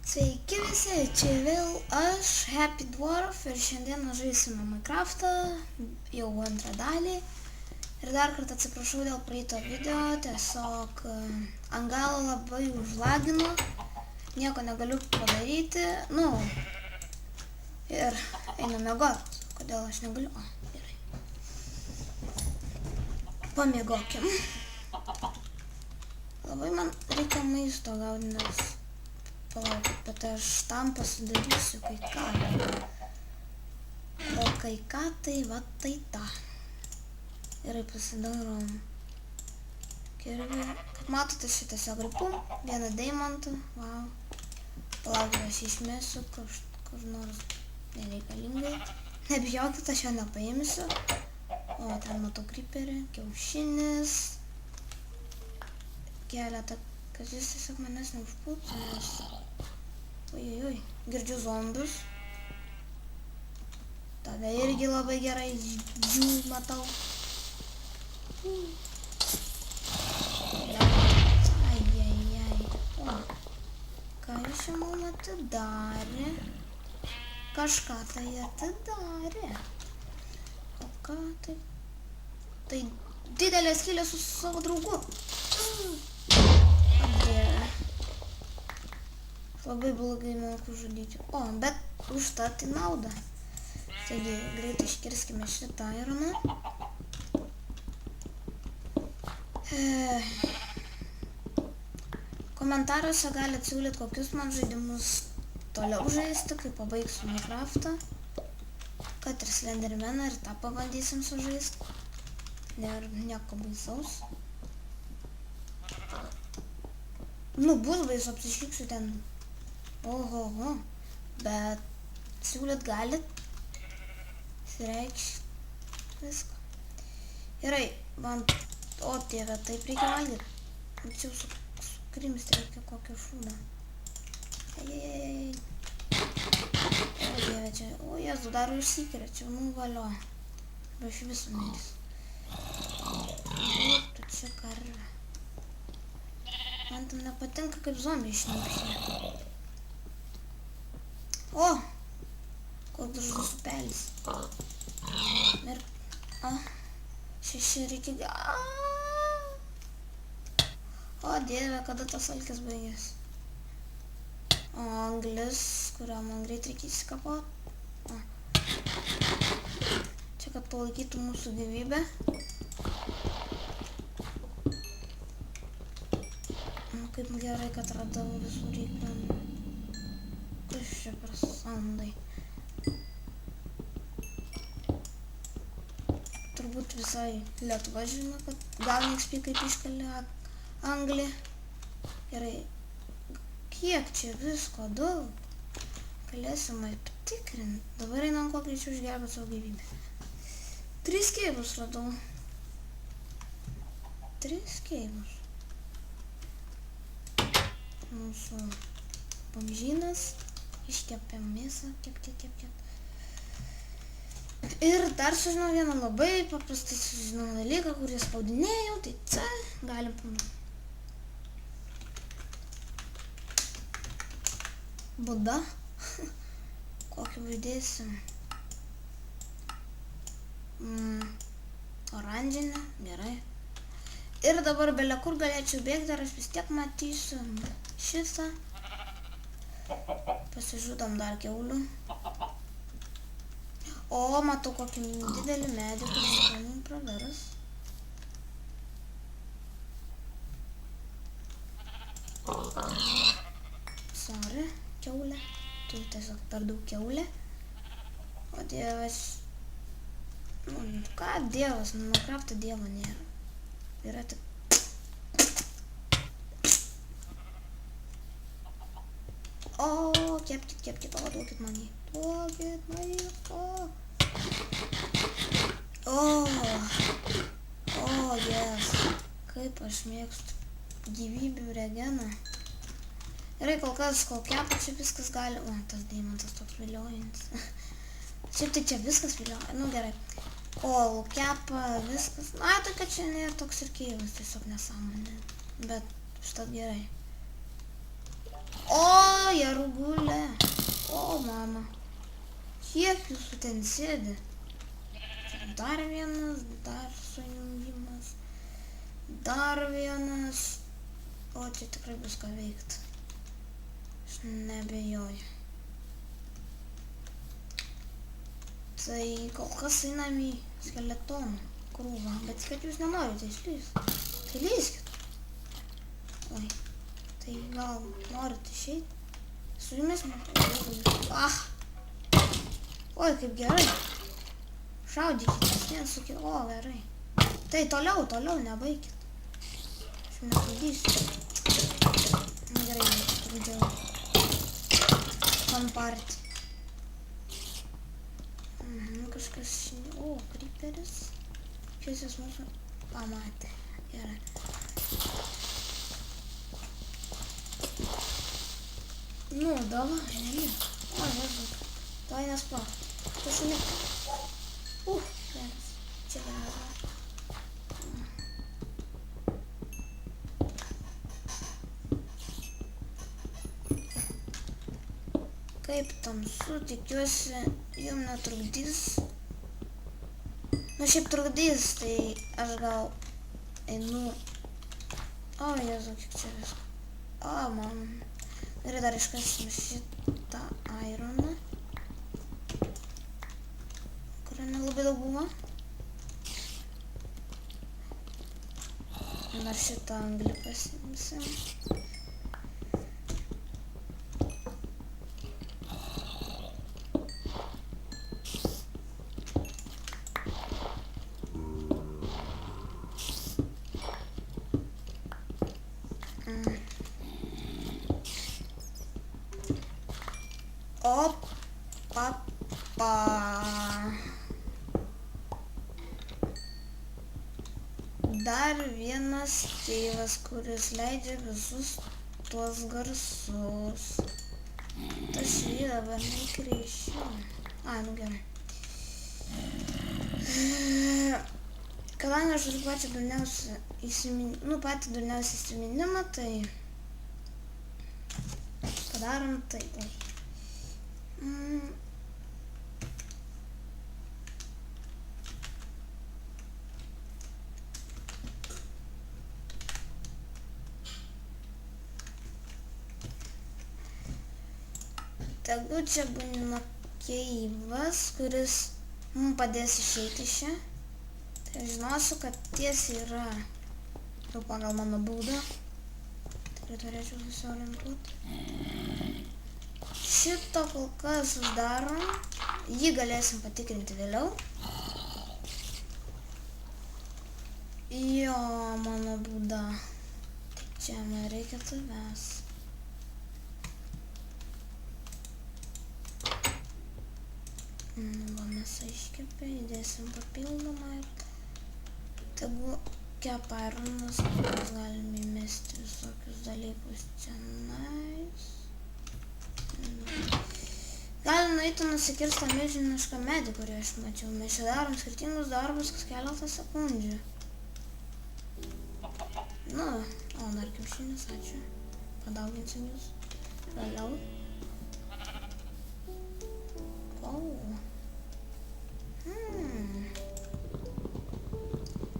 Sveiki visi, čia vėl aš, Happy Dwarf, ir šiandieną žaisime Minecraftą, jau antrą dalį. Ir dar kartą atsiprašau dėl praeito video, tiesiog ant galo labai užlagino, nieko negaliu padaryti, ir einu miegot. Kodėl aš negaliu? O, gerai. Pamiegokim. Labai man reikia maisto gauti, nes palaukit, bet aš tam pasidarysiu kai ką. O kai ką, tai va tai tą. Gerai, pasidarom kirvį. Kaip matote, šitą tiesiog ripu, vieną deimantą, wow. Palaukit, aš išmėsiu kur nors nereikalingai. Nebijokit, aš jo nepaimsiu. O, ten matau creeperį, kiaušinis. Keletą, kad jis tiesiog manęs neužpultų, nes... Oi, girdžiu zombius. Tave irgi labai gerai matau. Ai. O, ką jūs čia man atidarė? Kažką tai atidarė. O ką tai? Tai didelė skylė su savo draugu. Labai blogai moku žudyti. O, bet užtat į naudą. Taigi, greitai iškirskime šitą ironą. Komentaruose galite siūlyti, kokius man žaidimus toliau žaisti, kai pabaigsiu Minecraftą. Kad ir Slendermaną ir tą pabandysim sužaisti. Nieko baisaus. Bus baisu, apsišyksiu ten. Oho, bet siūlyt galit. Sireikšt viską. Gerai, man, o tėve, taip reikia valgyti. Čia su krimsti reikia kokio šūdą. Ejejejej. O dieve, čia, o Jėzu, dar išsikiria, čia valio. Arba iš visų mėlis. O, tu čia karvė. Man tam nepatinka, kaip zombiai išnykšė. O! Koks gražus upelis. Ir... Šeši reikia... O, dieve, kada tas alkis baigės. O, anglis, kurią man greit reikia įsikapot. Čia, kad palaikytų mūsų gyvybę. Kaip gerai, kad radau visų reikmenų. Kas čia per sandai? Turbūt visai Lietuva žino, kad gal XP kaip iškalė anglį. Gerai, kiek čia visko daug? Galėsim patikrinti. Dabar einam kuo greičiau išgelbėti savo gyvybę. 3 keibus radau. 3 keibus. Mūsų bomžynas, iškepėm mėsą, kep. Ir dar sužinau vieną labai paprastą dalyką, kurį spaudinėjau, tai C, galim pamatyti. Buda, kokį uždėsim. Oranžinę, gerai. Ir dabar belia kur galėčiau bėgti, ar aš vis tiek matysiu šitą. Pasižudom dar kiaulių. O, matau kokį didelį medį, kuris man praveras. Sorry, kiaulė. Tu tiesiog per daug kiaulė. O dievas... Ką dievas? Minecraft'o dievo nėra. Yra tik... O, kepkit, o, duokit man jį. Duokit man jį, o, yes. Kaip aš mėgstu gyvybių regeną. Gerai, kol kepa čia viskas gali... O, tas deimantas toks viliojantis. Šiaip tai čia viskas vilioja, gerai. Kol kepa viskas... Tai kad čia nėra toks ir keivas, tiesiog nesąmonė. Bet štat gerai. O, Jarugulė. O, mama. Kiek jūsų ten sėdi? Dar vienas, dar sujungimas. Dar vienas. O, čia tikrai bus ką veikti. Aš nebejoju. Tai kol kas einam į skeletoną krūvą. Bet kad jūs nenorite išlysti. Tai lyskit. Oi. Tai gal norit išeiti? Su jumis ah! Oi, kaip gerai. Šaudykite, nesukė. O, gerai. Tai toliau, nebaikit. Aš netrukdysiu. Gerai, netrukdžiau. Pamparti. Kažkas... O, kryperis. Šis jis mūsų pamatė. Gerai. Nu, davai, nelik. O, nežinau. Davai nespauk. Tu šunik. Geras. Čia geras. Kaip tamsu, tikiuosi, jum netrukdys. Nu, šiaip trukdys, tai aš gal einu. O, Jėzau, kiek čia visko. O, man. Gerai, dar iškasim šitą ironą. Kurio nelabai daug buvo. Dar šitą anglį pasimsim. Opa. Dar vienas tėvas, kuris leidžia visus tuos garsus. Tas jį dabar neįkreišiu. Ai, nu gerai. Kadangi aš turiu patį durniausią įsiminimą, tai padarom taip. Tegu čia būna keivas, kuris mums padės išeiti iš čia. Tai aš žinosiu, kad tiesiai yra jau pagal mano būdą. Tai turėčiau susiorientuoti. Šito kol kas uždarom. Jį galėsim patikrinti vėliau. Jo, mano būda. Čia man reikia tavęs. Va, mes iškepė, įdėsim papildomą ir tegu kepa ironas, mes galime įmesti visokius dalykus čianais. Galim nueiti nusikirst tą milžinišką medį, kurį aš mačiau. Mes čia darom skirtingus darbus kas keletą sekundžių. Nu, o dar kiaušinis, ačiū. Padauginsim jūs vėliau.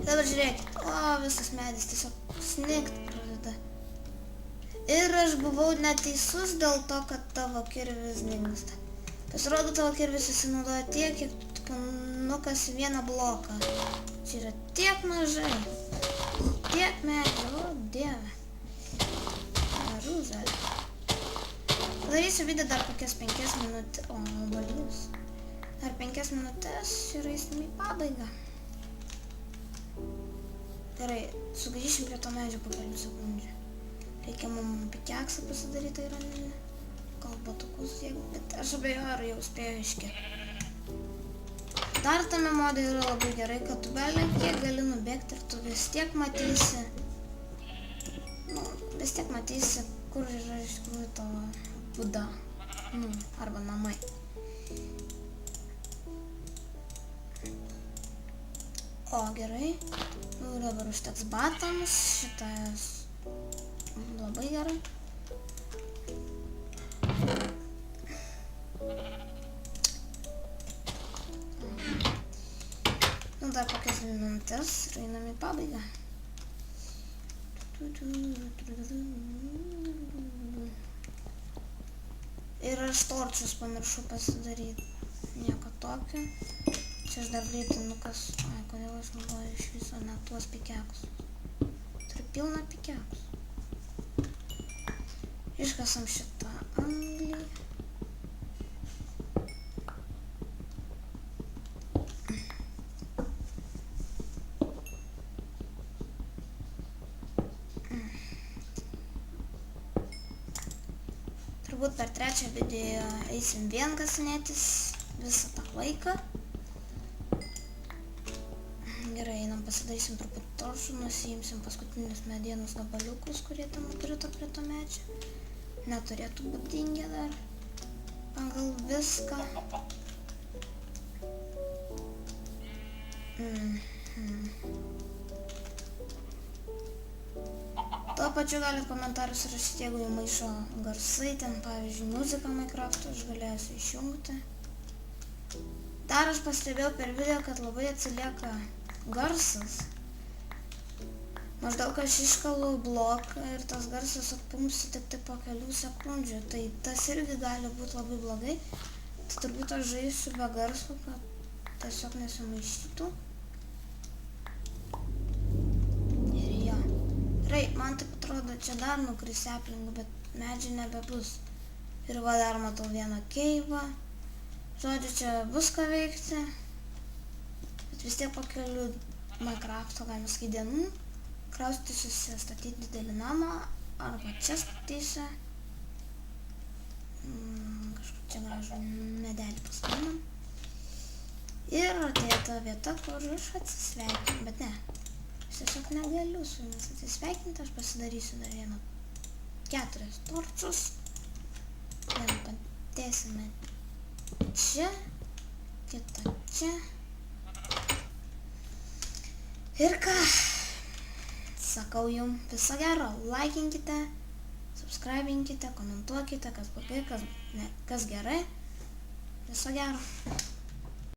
Dabar žiūrėkit, o visas medis tiesiog snigt pradeda. Ir aš buvau neteisus dėl to, kad tavo kirvis dingsta. Pasirodo, tavo kirvis susinaudoja tiek, kiek nukas vieną bloką. Čia yra tiek mažai. Tiek medžių, o dieve. Arūzelė. Padarysiu video dar kokias 5 minutės. O, balys. Dar 5 minutės ir eisim į pabaigą. Gerai, sugrįšim prie to medžio po kelių sekundžių. Reikia mums pikeksą pasidaryti ironinį. Gal batukus, bet aš abejoju, ar jau spėjau iškepti. Dar tame mode yra labai gerai, kad tu kiek gali nubėgti ir tu vis tiek matysi. Nu, vis tiek matysi, kur yra iš tikrųjų tavo būda. Nu, arba namai. O, gerai. Nu, dabar užteks batams. Šitas labai gerai. dar kokias minutės ir einam į pabaigą. Ir aš torčius pamiršau pasidaryti. Nieko tokio. Čia aš dar greitai nukasiu. Ai, kodėl aš naudoju iš viso net tuos pikekus. Turiu pilną pikekus. Iškasam šitą anglį. Turbūt per trečią video eisim vien kasinėtis visą tą laiką. Gerai, einam pasidarysim truputį toršų, nusiimsim paskutinius medienos gabaliukus, kurie ten nukrito prie to medžio. Neturėtų būti dingę dar pagal viską. Tuo pačiu galit komentarus rašyti, jeigu jau maišo garsai, ten pavyzdžiui muzika Minecraft'o, aš galėsiu išjungti. Dar aš pastebėjau per video, kad labai atsilieka garsas. Maždaug aš iškalu bloką ir tas garsas atpumsi tik po kelių sekundžių. Tai tas irgi gali būti labai blogai. Tai turbūt aš žaisiu be garso, kad tiesiog nesimaišytų. Ir jo. Gerai, man taip atrodo, čia dar nukris aplinkų, bet medžiai nebebus. Ir va dar matau vieną keivą. Žodžiu, čia bus ką veikti. Bet vis tiek po kelių Minecraft'o, galima sakyti, dienų kraustysiu statyti didelį namą, arba čia statysiu. Kažkur čia gražų medelį paskambinam. Ir atėjo ta vieta, kur aš atsisveikinu, bet ne. Aš tiesiog negaliu su jumis atsisveikinti, aš pasidarysiu dar vieną 4 torčius. Vieną padėsime čia, kitą čia. Ir ką? Sakau jums viso gero, laikinkite, subscribinkite, komentuokite, kas blogai, kas gerai. Viso gero.